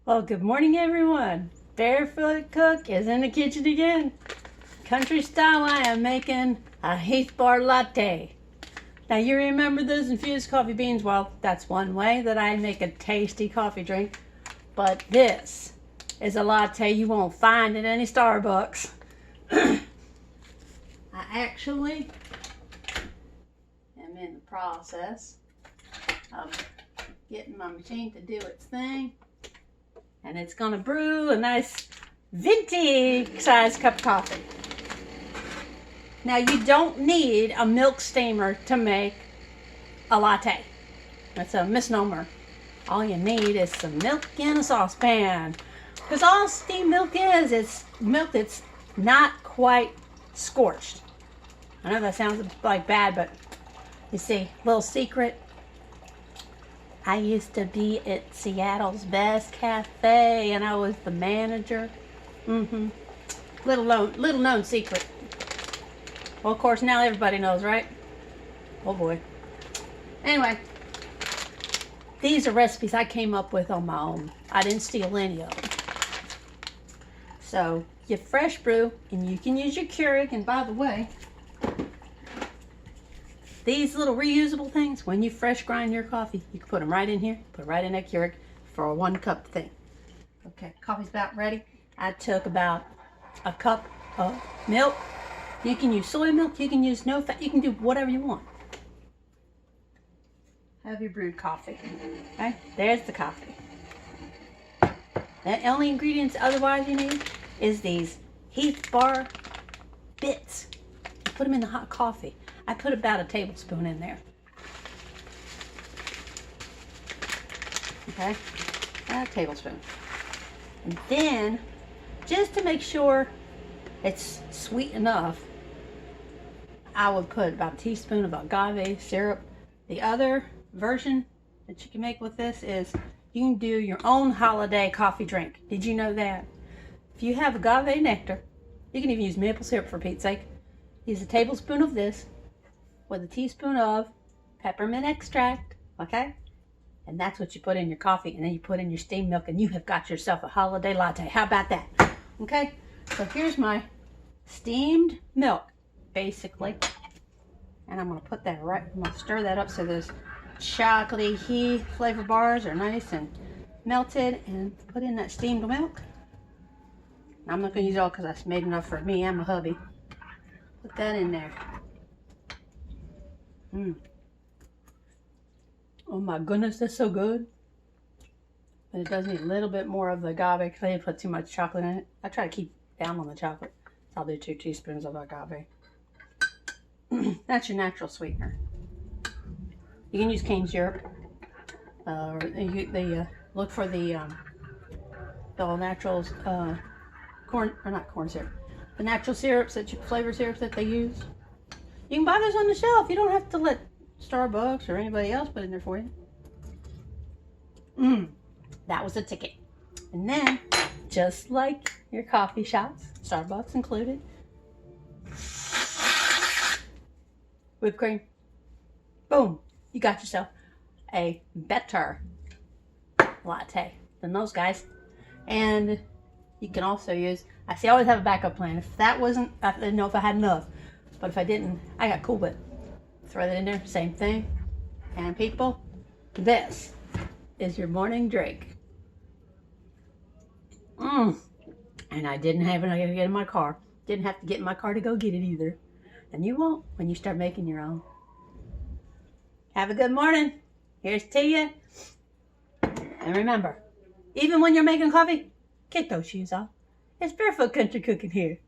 Well, good morning, everyone. Barefoot Cook is in the kitchen again. Country style, I am making a Heath bar latte. Now, you remember those infused coffee beans? Well, that's one way that I make a tasty coffee drink. But this is a latte you won't find at any Starbucks. I actually am in the process of getting my machine to do its thing. And it's gonna brew a nice venti size cup of coffee. Now, you don't need a milk steamer to make a latte. That's a misnomer. All you need is some milk in a saucepan. Because all steamed milk is milk that's not quite scorched. I know that sounds like bad, but you see, little secret. I used to be at Seattle's Best Cafe, and I was the manager. Little known secret. Well, of course, now everybody knows, right? Oh boy. Anyway, these are recipes I came up with on my own. I didn't steal any of them. So, you fresh brew, and you can use your Keurig. And by the way, these little reusable things, when you fresh grind your coffee, you can put them right in here, put it right in that Keurig for a 1 cup thing. Okay, coffee's about ready. I took about a cup of milk. You can use soy milk, you can use no fat, you can do whatever you want. Have your brewed coffee. Okay, there's the coffee. The only ingredients otherwise you need is these Heath bar bits. You put them in the hot coffee. I put about a tablespoon in there. Okay, a tablespoon. And then, just to make sure it's sweet enough, I would put about a teaspoon of agave syrup. The other version that you can make with this is you can do your own holiday coffee drink. Did you know that? If you have agave nectar, you can even use maple syrup for Pete's sake. Use a tablespoon of this with a teaspoon of peppermint extract, okay? And that's what you put in your coffee, and then you put in your steamed milk, and you have got yourself a holiday latte. How about that? Okay, so here's my steamed milk, basically. And I'm gonna put that right, I'm gonna stir that up so those chocolatey Heath flavor bars are nice and melted, and put in that steamed milk. I'm not gonna use it all because that's made enough for me and my hubby. Put that in there. Oh my goodness, that's so good. But it does need a little bit more of the agave because I didn't put too much chocolate in it. I try to keep down on the chocolate. So I'll do 2 teaspoons of agave. That's your natural sweetener. You can use cane syrup. Or look for the all naturals corn, or not corn syrup. The natural syrups, flavor syrups that they use. You can buy those on the shelf. You don't have to let Starbucks or anybody else put in there for you. That was a ticket. And then, just like your coffee shops, Starbucks included, whipped cream. Boom. You got yourself a better latte than those guys. And you can also use, I always have a backup plan. If that wasn't, I didn't know if I had enough. But if I didn't, I got Cool Whip. Throw that in there, same thing. And people, this is your morning drink. And I didn't have it, I gotta get in my car. Didn't have to get in my car to go get it either. And you won't when you start making your own. Have a good morning. Here's to you. And remember, even when you're making coffee, kick those shoes off. It's Barefoot Country Cooking here.